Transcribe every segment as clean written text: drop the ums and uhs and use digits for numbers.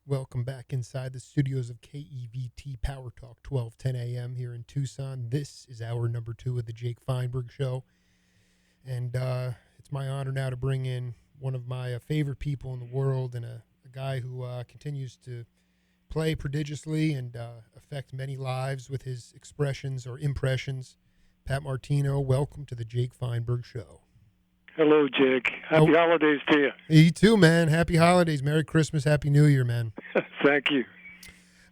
Welcome back inside the studios of KEVT Power Talk, 1210 a.m. here in Tucson. This is hour number 2 of the Jake Feinberg Show. And it's my honor now to bring in one of my favorite people in the world and a guy who continues to play prodigiously and affect many lives with his expressions or impressions. Pat Martino, welcome to the Jake Feinberg Show. Hello, Jake. Happy holidays to you. You too, man. Happy holidays. Merry Christmas. Happy New Year, man. Thank you.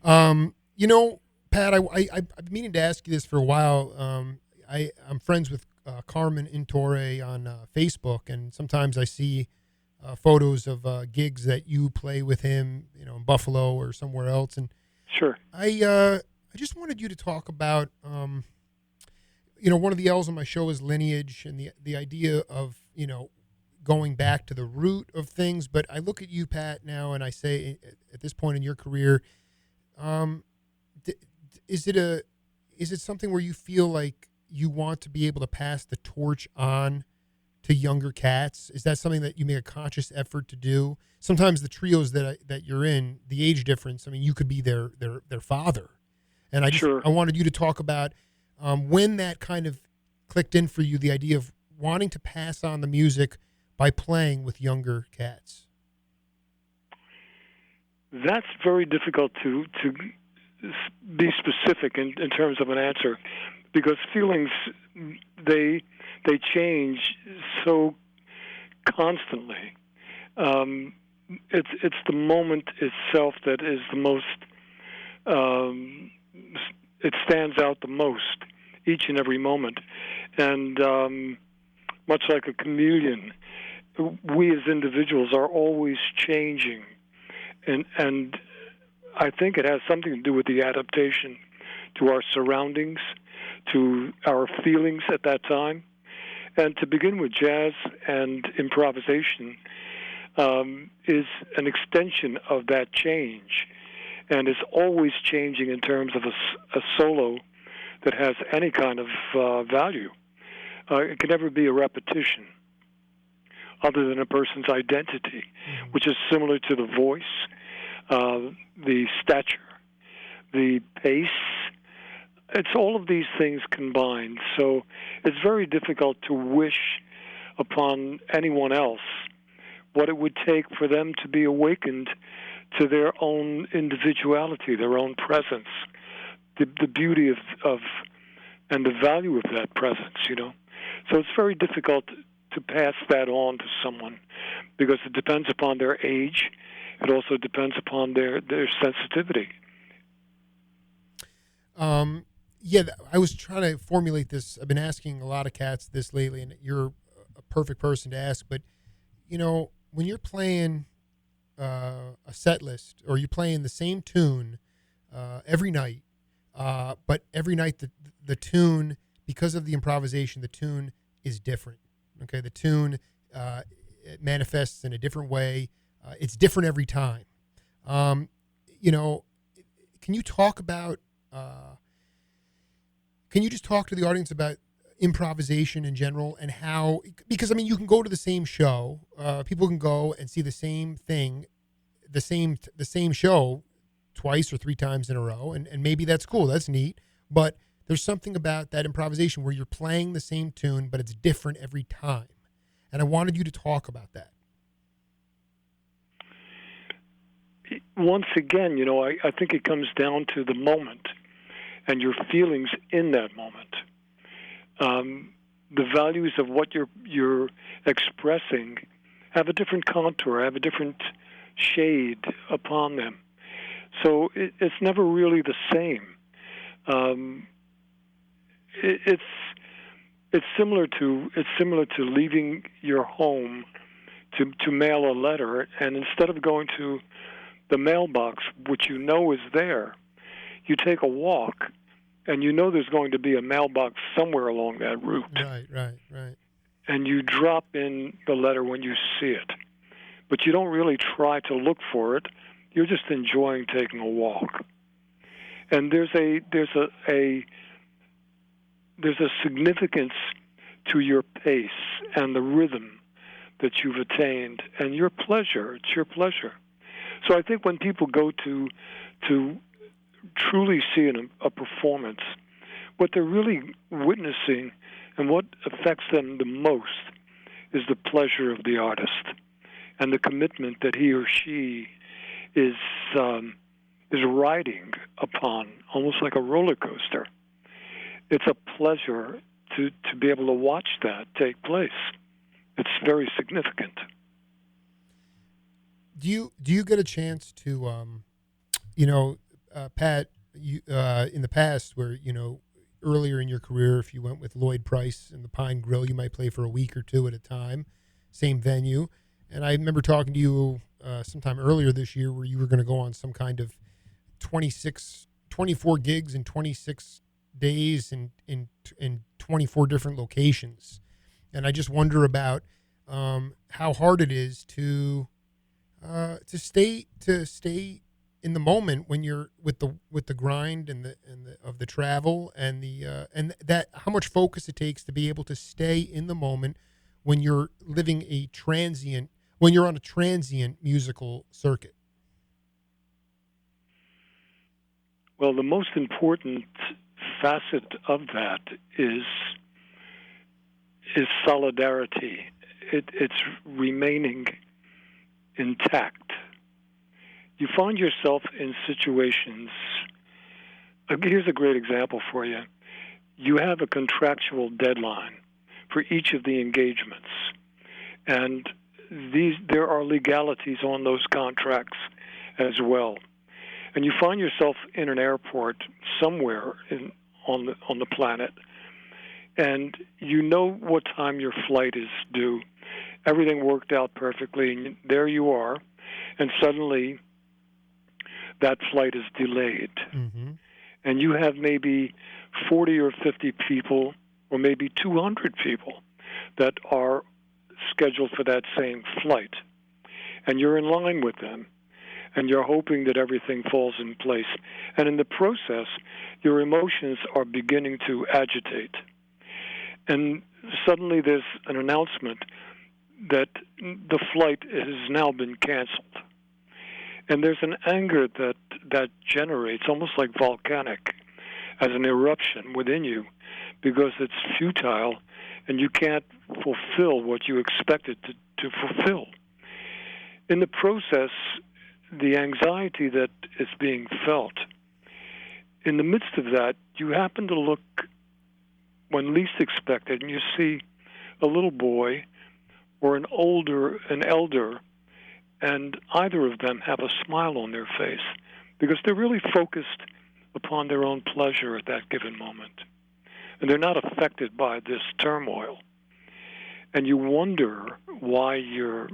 Pat, I've been meaning to ask you this for a while. I'm friends with Carmen Intore on Facebook, and sometimes I see photos of gigs that you play with him, in Buffalo or somewhere else. And sure, I just wanted you to talk about, one of the L's on my show is lineage and the idea of, going back to the root of things. But I look at you, Pat, now, and I say, at this point in your career, is it something where you feel like you want to be able to pass the torch on to younger cats? Is that something that you make a conscious effort to do? Sometimes the trios that you're in, the age difference, I mean, you could be their father. And I wanted you to talk about when that kind of clicked in for you, the idea of wanting to pass on the music by playing with younger cats. That's very difficult to be specific in terms of an answer, because feelings, they change so constantly. It's the moment itself that is the most, it stands out the most each and every moment. And much like a chameleon, we as individuals are always changing. And I think it has something to do with the adaptation to our surroundings, to our feelings at that time. And to begin with, jazz and improvisation is an extension of that change, and is always changing in terms of a solo that has any kind of value. It can never be a repetition other than a person's identity, which is similar to the voice, the stature, the pace. It's all of these things combined. So it's very difficult to wish upon anyone else what it would take for them to be awakened to their own individuality, their own presence, the beauty of and the value of that presence, So it's very difficult to pass that on to someone, because it depends upon their age. It also depends upon their sensitivity. I was trying to formulate this. I've been asking a lot of cats this lately, and you're a perfect person to ask. But, when you're playing a set list, or you're playing the same tune every night, but every night the tune, because of the improvisation, the tune is different. Okay, the tune it manifests in a different way. It's different every time. Can you talk about? Can you just talk to the audience about improvisation in general and how? Because you can go to the same show. People can go and see the same thing, the same show twice or 3 times in a row, and maybe that's cool. That's neat. But there's something about that improvisation where you're playing the same tune, but it's different every time. And I wanted you to talk about that. Once again, I think it comes down to the moment and your feelings in that moment. The values of what you're expressing have a different contour, have a different shade upon them. So it's never really the same. It's similar to leaving your home to mail a letter, and instead of going to the mailbox, which is there, you take a walk, and there's going to be a mailbox somewhere along that route. Right. And you drop in the letter when you see it, but you don't really try to look for it. You're just enjoying taking a walk. And there's a significance to your pace and the rhythm that you've attained, and your pleasure. It's your pleasure. So I think when people go to truly see a performance, what they're really witnessing and what affects them the most is the pleasure of the artist and the commitment that he or she is riding upon, almost like a roller coaster. It's a pleasure to be able to watch that take place. It's very significant. Do you get a chance to, Pat, you, in the past, where earlier in your career, if you went with Lloyd Price and the Pine Grill, you might play for a week or two at a time, same venue. And I remember talking to you sometime earlier this year where you were going to go on some kind of 24 gigs in 26 days in 24 different locations. And I just wonder about how hard it is to stay in the moment when you're with the grind and the of the travel and that how much focus it takes to be able to stay in the moment when you're when you're on a transient musical circuit. Well, the most important facet of that is solidarity. It's remaining intact. You find yourself in situations. Here's a great example for you. You have a contractual deadline for each of the engagements, and there are legalities on those contracts as well. And you find yourself in an airport somewhere on the planet, and you know what time your flight is due. Everything worked out perfectly, and there you are, and suddenly that flight is delayed. Mm-hmm. And you have maybe 40 or 50 people, or maybe 200 people that are scheduled for that same flight. And you're in line with them, and you're hoping that everything falls in place. And in the process, your emotions are beginning to agitate. And suddenly there's an announcement that the flight has now been canceled. And there's an anger that generates, almost like volcanic, as an eruption within you, because it's futile and you can't fulfill what you expected to fulfill. In the process, the anxiety that is being felt, in the midst of that, you happen to look when least expected, and you see a little boy or an elder, and either of them have a smile on their face because they're really focused upon their own pleasure at that given moment. And they're not affected by this turmoil. And you wonder why you're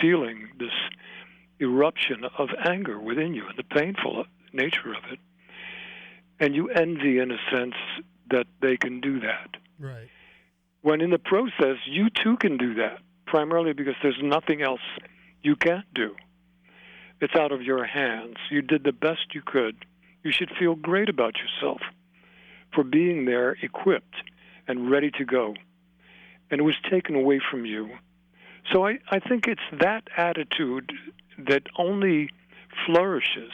feeling this eruption of anger within you and the painful nature of it. And you envy, in a sense, that they can do that. Right. When in the process, you too can do that, primarily because there's nothing else you can't do. It's out of your hands. You did the best you could. You should feel great about yourself for being there equipped and ready to go. And it was taken away from you. So I think it's that attitude that only flourishes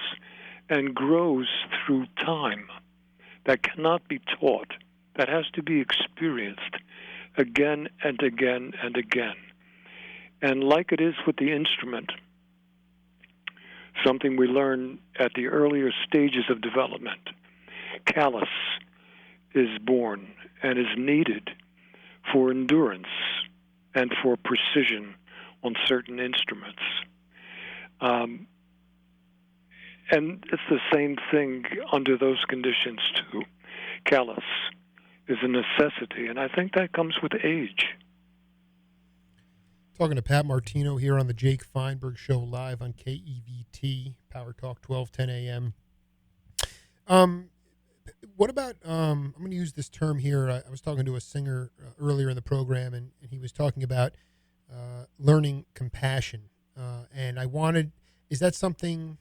and grows through time, that cannot be taught, that has to be experienced again and again and again. And like it is with the instrument, something we learn at the earlier stages of development, callus is born and is needed for endurance and for precision on certain instruments. And it's the same thing under those conditions, too. Callus is a necessity, and I think that comes with age. Talking to Pat Martino here on the Jake Feinberg Show live on KEVT, Power Talk 1210 AM. What about, I'm going to use this term here. I was talking to a singer earlier in the program, and he was talking about learning compassion. And I wanted, is that something,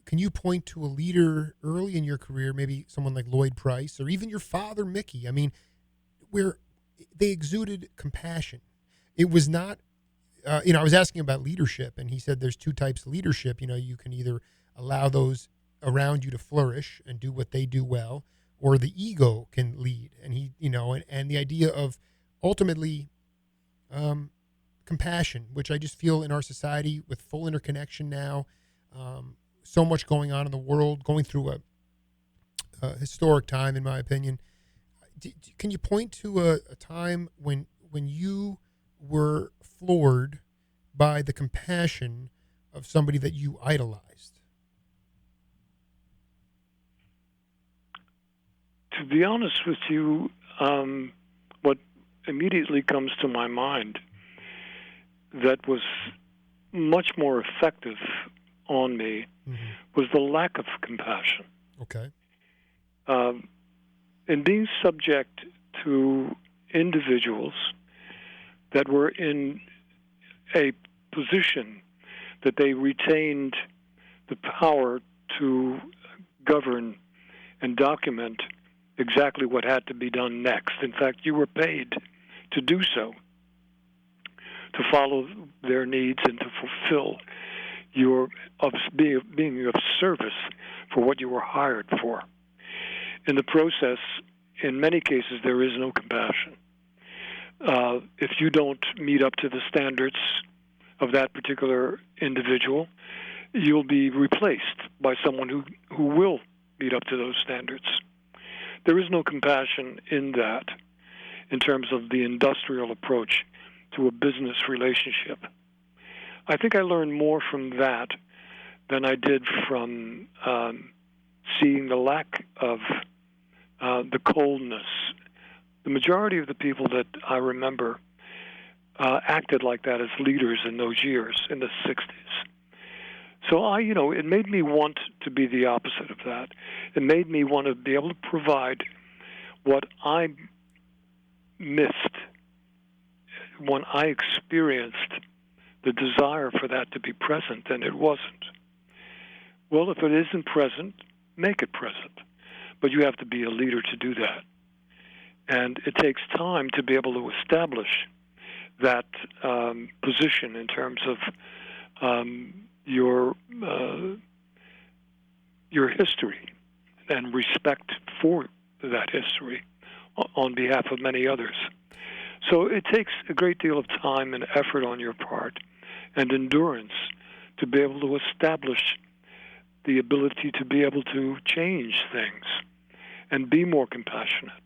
can you point to a leader early in your career, maybe someone like Lloyd Price, or even your father, Mickey? I mean, where they exuded compassion. It was not I was asking about leadership, and he said there's two types of leadership. You can either allow those around you to flourish and do what they do well, or the ego can lead. And and the idea of ultimately compassion, which I just feel in our society with full interconnection now, so much going on in the world, going through a historic time, in my opinion. Can you point to a time when you were floored by the compassion of somebody that you idolized? To be honest with you, what immediately comes to my mind that was much more effective on me was the lack of compassion. Okay. In being subject to individuals that were in a position that they retained the power to govern and document exactly what had to be done next. In fact, you were paid to do so, to follow their needs and to fulfill being of service for what you were hired for. In the process, in many cases, there is no compassion. If you don't meet up to the standards of that particular individual, you'll be replaced by someone who will meet up to those standards. There is no compassion in that, in terms of the industrial approach to a business relationship. I think I learned more from that than I did from seeing the lack of the coldness. The majority of the people that I remember acted like that as leaders in those years, in the 60s. So it made me want to be the opposite of that. It made me want to be able to provide what I missed when I experienced the desire for that to be present, and it wasn't. Well, if it isn't present, make it present. But you have to be a leader to do that. And it takes time to be able to establish that position in terms of your history and respect for that history on behalf of many others. So it takes a great deal of time and effort on your part and endurance to be able to establish the ability to be able to change things and be more compassionate.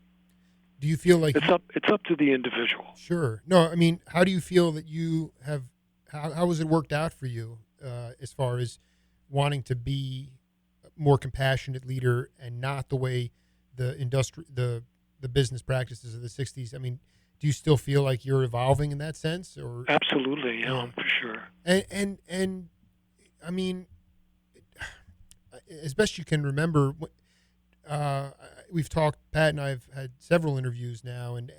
Do you feel like it's up to the individual? Sure. No, I mean, how do you feel that you have? How has it worked out for you as far as wanting to be a more compassionate leader and not the way the business practices of the '60s? I mean, do you still feel like you're evolving in that sense? Or absolutely, yeah, for sure. And I mean, as best you can remember. We've talked, Pat and I have had several interviews now, and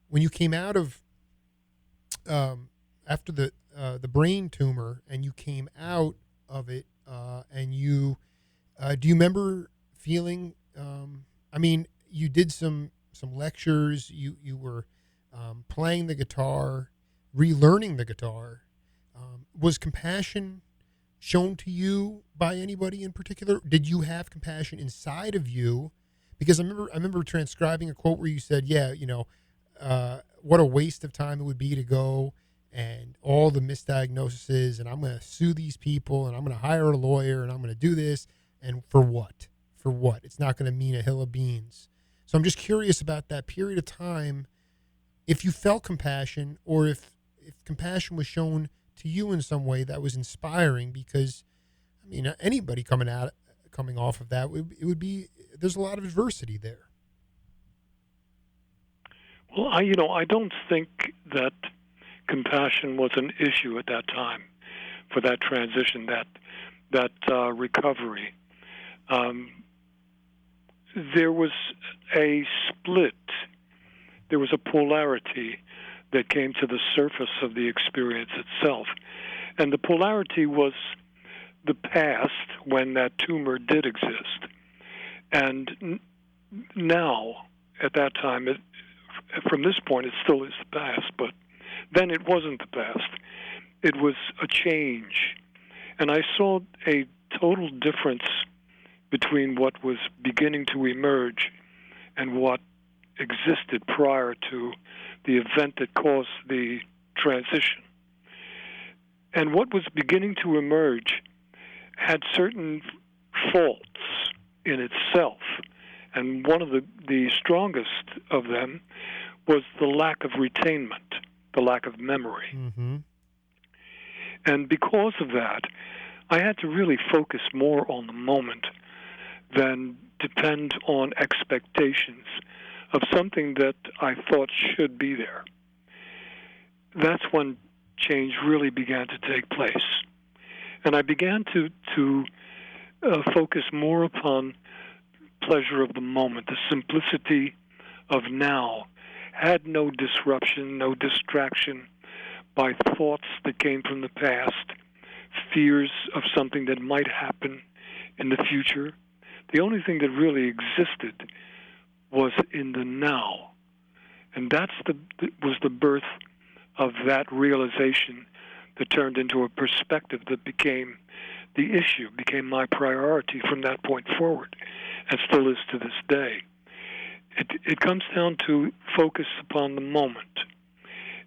when you came out of after the brain tumor and you came out of it, and you do you remember feeling? I mean, you did some lectures. You were playing the guitar, relearning the guitar. Was compassion shown to you by anybody in particular? Did you have compassion inside of you? Because I remember transcribing a quote where you said, "Yeah, what a waste of time it would be to go and all the misdiagnoses, and I'm going to sue these people, and I'm going to hire a lawyer, and I'm going to do this, and for what? For what? It's not going to mean a hill of beans." So I'm just curious about that period of time, if you felt compassion, or if compassion was shown to you in some way that was inspiring, because I mean, anybody coming off of that, it would be, there's a lot of adversity there. Well, I don't think that compassion was an issue at that time for that transition, that recovery. There was a split. There was a polarity that came to the surface of the experience itself. And the polarity was the past, when that tumor did exist. And now, at that time, from this point, it still is the past, but Then it wasn't the past. It was a change. And I saw a total difference between what was beginning to emerge and what existed prior to the event that caused the transition. And what was beginning to emerge had certain faults in itself. And one of the strongest of them was the lack of retainment, the lack of memory. Mm-hmm. And because of that, I had to really focus more on the moment than depend on expectations of something that I thought should be there. That's when change really began to take place. And I began to focus more upon pleasure of the moment, the simplicity of now. Had no disruption, no distraction by thoughts that came from the past, fears of something that might happen in the future. The only thing that really existed was in the now. And that's was the birth of that realization that turned into a perspective that became the issue, became my priority from that point forward, and still is to this day. It comes down to focus upon the moment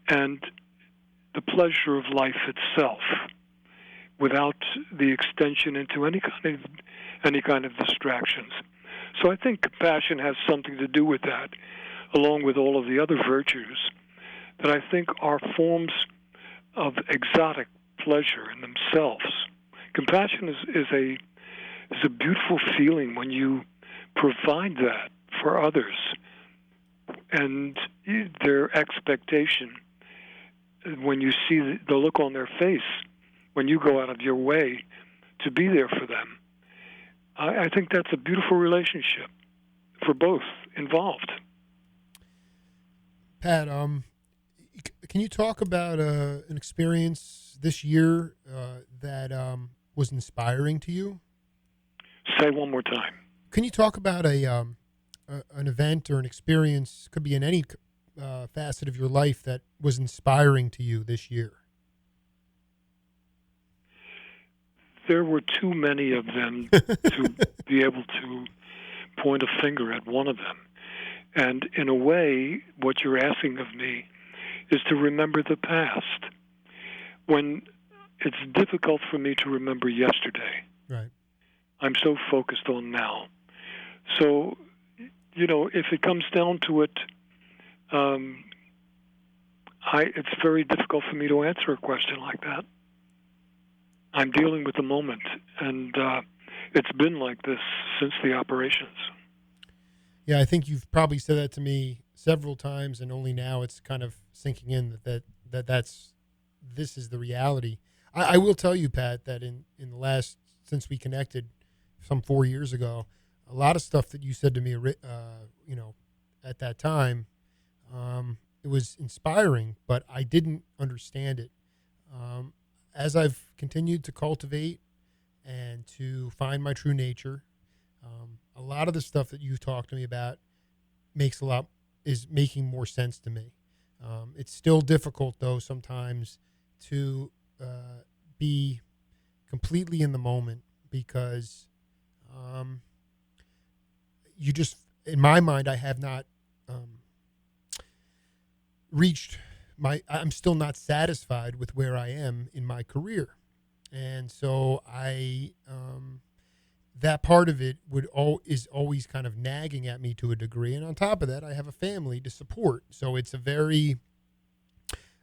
and the pleasure of life itself without the extension into any kind of distractions. So I think compassion has something to do with that, along with all of the other virtues that I think are forms of exotic pleasure in themselves. Compassion is a beautiful feeling when you provide that for others, and their expectation, when you see the look on their face, when you go out of your way to be there for them, I think that's a beautiful relationship for both involved. Pat, can you talk about an experience this year that was inspiring to you? Say one more time. Can you talk about an event or an experience, could be in any facet of your life, that was inspiring to you this year? There were too many of them to be able to point a finger at one of them. And in a way, what you're asking of me is to remember the past. When it's difficult for me to remember yesterday, right, I'm so focused on now. So, if it comes down to it, it's very difficult for me to answer a question like that. I'm dealing with the moment, and it's been like this since the operations. Yeah, I think you've probably said that to me several times, and only now it's kind of sinking in this is the reality. I will tell you, Pat, that in the last, since we connected some 4 years ago, a lot of stuff that you said to me, at that time, it was inspiring, but I didn't understand it. As I've continued to cultivate and to find my true nature, a lot of the stuff that you've talked to me about is making more sense to me. It's still difficult, though, sometimes to be completely in the moment, because you just, in my mind, I have not reached I'm still not satisfied with where I am in my career. And so that part of it is always kind of nagging at me to a degree. And on top of that, I have a family to support. So it's a very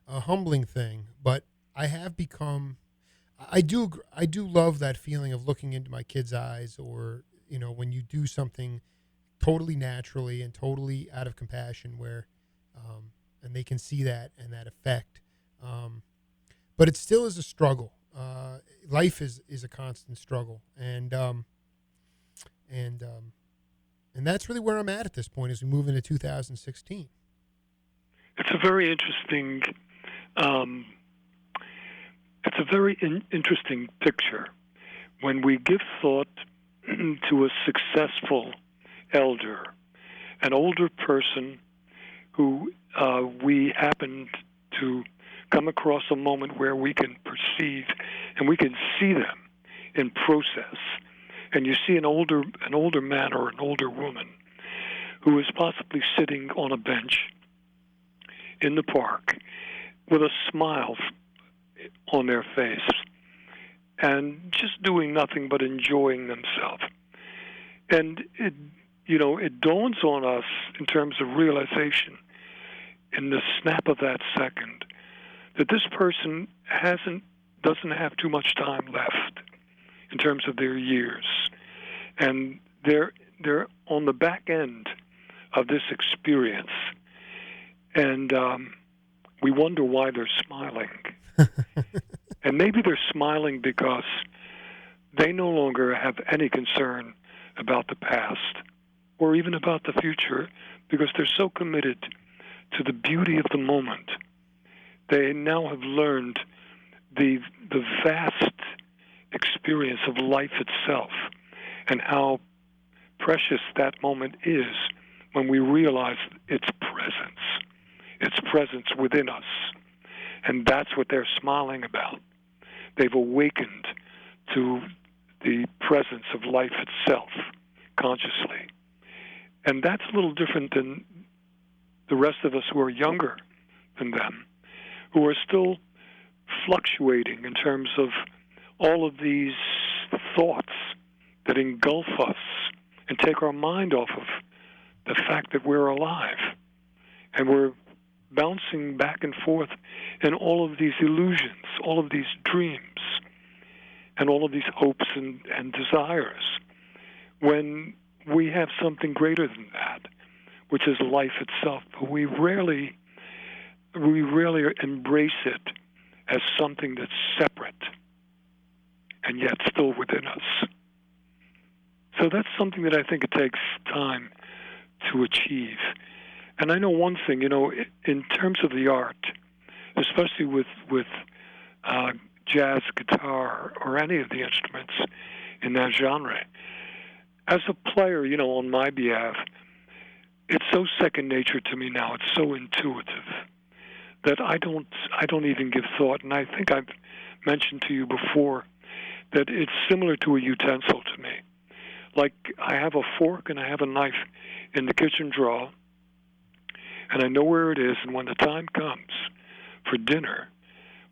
humbling thing, but I have become, I do love that feeling of looking into my kids' eyes, or, when you do something totally naturally and totally out of compassion, where, and they can see that and that effect. But it still is a struggle. Life is a constant struggle. And that's really where I'm at this point as we move into 2016. It's a very interesting, interesting picture when we give thought to a successful elder, an older person who we happened to come across a moment where we can perceive and we can see them in process. And you see an older man or an older woman who is possibly sitting on a bench in the park with a smile on their face and just doing nothing but enjoying themselves. And it dawns on us in terms of realization in the snap of that second that this person doesn't have too much time left in terms of their years, and they're on the back end of this experience, and we wonder why they're smiling. And maybe they're smiling because they no longer have any concern about the past or even about the future, because they're so committed to the beauty of the moment. They now have learned the vast experience of life itself and how precious that moment is when we realize its presence within us. And that's what they're smiling about. They've awakened to the presence of life itself consciously. And that's a little different than the rest of us who are younger than them, who are still fluctuating in terms of all of these thoughts that engulf us and take our mind off of the fact that we're alive. And we're bouncing back and forth in all of these illusions, all of these dreams, and all of these hopes and desires, when we have something greater than that, which is life itself. But we rarely embrace it as something that's separate and yet still within us. So that's something that I think it takes time to achieve. And I know one thing, in terms of the art, especially with jazz guitar or any of the instruments in that genre, as a player, on my behalf, it's so second nature to me now. It's so intuitive that I don't even give thought. And I think I've mentioned to you before that it's similar to a utensil to me. Like, I have a fork and I have a knife in the kitchen drawer, and I know where it is, and when the time comes for dinner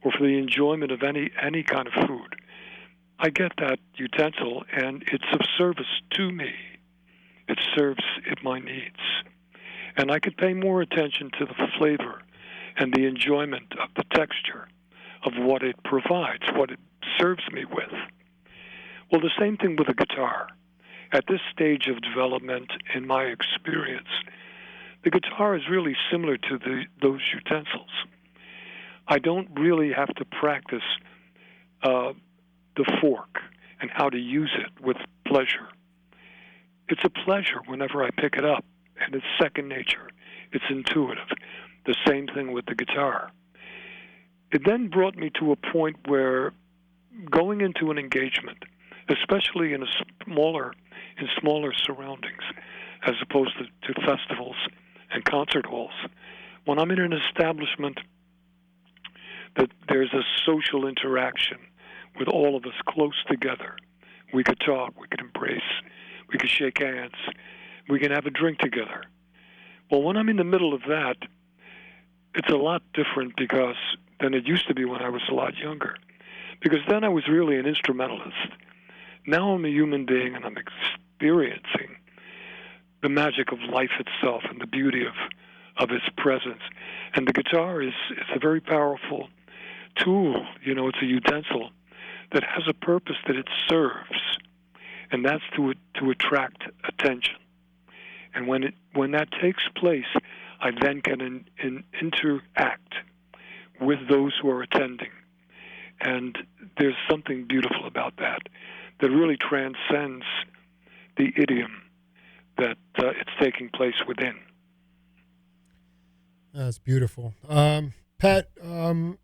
or for the enjoyment of any kind of food, I get that utensil, and it's of service to me. It serves my needs. And I could pay more attention to the flavor and the enjoyment of the texture of what it provides, what it serves me with. Well, the same thing with a guitar. At this stage of development, in my experience, the guitar is really similar to those utensils. I don't really have to practice the fork and how to use it with pleasure. It's a pleasure whenever I pick it up, and it's second nature. It's intuitive. The same thing with the guitar. It then brought me to a point where going into an engagement, especially in smaller surroundings, as opposed to festivals and concert halls, when I'm in an establishment that there's a social interaction with all of us close together, we could talk, we could embrace, we could shake hands, we can have a drink together. Well, when I'm in the middle of that, it's a lot different than it used to be when I was a lot younger. Because then I was really an instrumentalist. Now I'm a human being, and I'm experiencing the magic of life itself and the beauty of its presence. And the guitar is a very powerful tool. It's a utensil that has a purpose that it serves, and that's to attract attention. And when that takes place, I then can interact with those who are attending. And there's something beautiful about that really transcends the idiom that it's taking place within. That's beautiful. Pat, can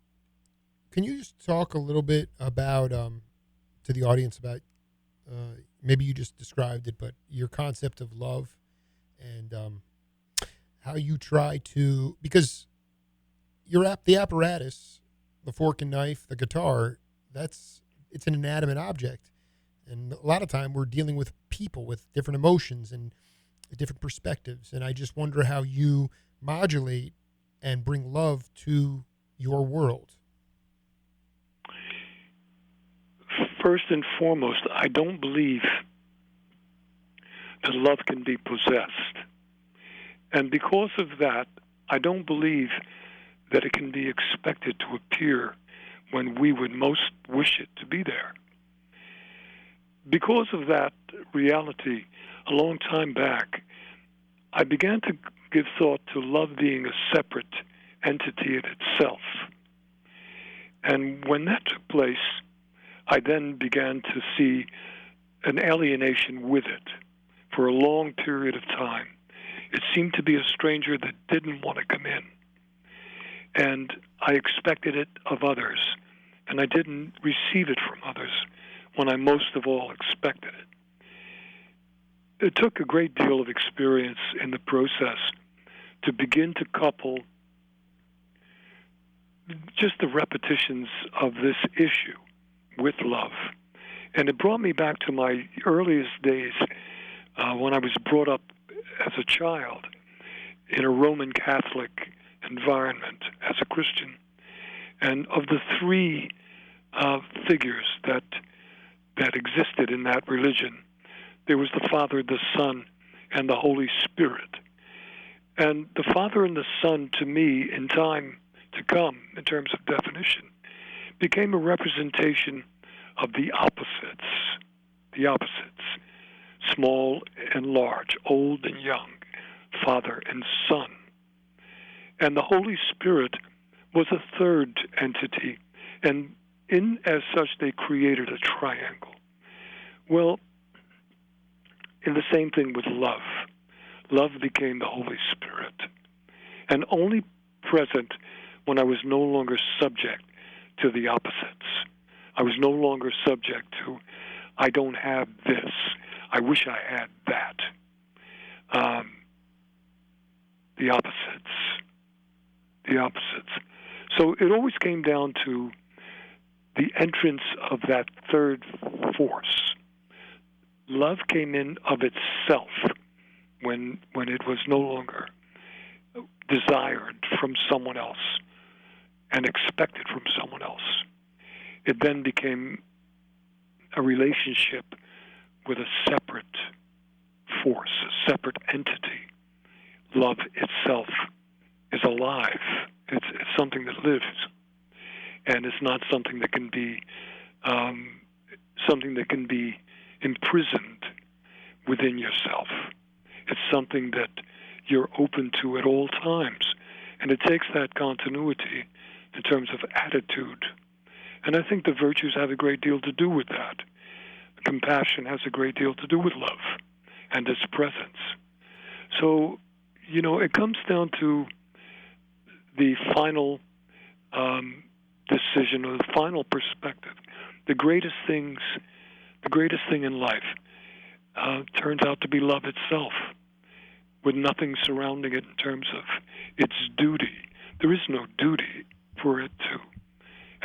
you just talk a little bit about, to the audience about, maybe you just described it, but your concept of love and how you try to, because the apparatus the fork and knife, the guitar, it's an inanimate object. And a lot of time we're dealing with people with different emotions and different perspectives. And I just wonder how you modulate and bring love to your world. First and foremost, I don't believe that love can be possessed. And because of that, I don't believe that it can be expected to appear when we would most wish it to be there. Because of that reality, a long time back, I began to give thought to love being a separate entity in itself. And when that took place, I then began to see an alienation with it for a long period of time. It seemed to be a stranger that didn't want to come in. And I expected it of others, and I didn't receive it from others when I most of all expected it. It took a great deal of experience in the process to begin to couple just the repetitions of this issue with love. And it brought me back to my earliest days when I was brought up as a child in a Roman Catholic environment as a Christian. And of the three figures that existed in that religion, there was the Father, the Son, and the Holy Spirit. And the Father and the Son, to me, in time to come, in terms of definition, became a representation of the opposites, small and large, old and young, Father and Son. And the Holy Spirit was a third entity, and as such, they created a triangle. Well, in the same thing with love. Love became the Holy Spirit, and only present when I was no longer subject to the opposites. I was no longer subject to, I don't have this, I wish I had that. The opposites. So it always came down to the entrance of that third force. Love came in of itself when it was no longer desired from someone else and expected from someone else. It then became a relationship with a separate force, a separate entity. Love itself is alive. It's something that lives, and it's not something that can be imprisoned within yourself. It's something that you're open to at all times, and it takes that continuity in terms of attitude. And I think the virtues have a great deal to do with that. Compassion has a great deal to do with love and its presence. So, it comes down to the final decision or the final perspective. The greatest thing in life turns out to be love itself, with nothing surrounding it in terms of its duty. There is no duty for it to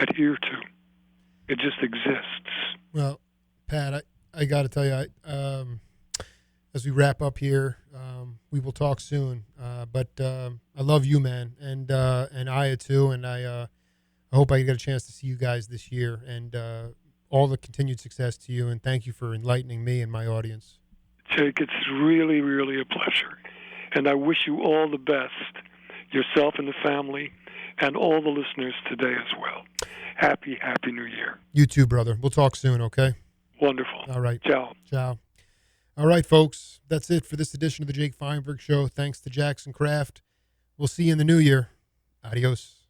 adhere to. It just exists. Well, Pat, I got to tell you, as we wrap up here, we will talk soon. But I love you, man, and Aya too, and I hope I get a chance to see you guys this year, and all the continued success to you, and thank you for enlightening me and my audience. Jake, it's really, really a pleasure, and I wish you all the best, yourself and the family, and all the listeners today as well. Happy New Year. You too, brother. We'll talk soon, okay? Wonderful. All right. Ciao. All right, folks. That's it for this edition of the Jake Feinberg Show. Thanks to Jackson Kraft. We'll see you in the new year. Adios.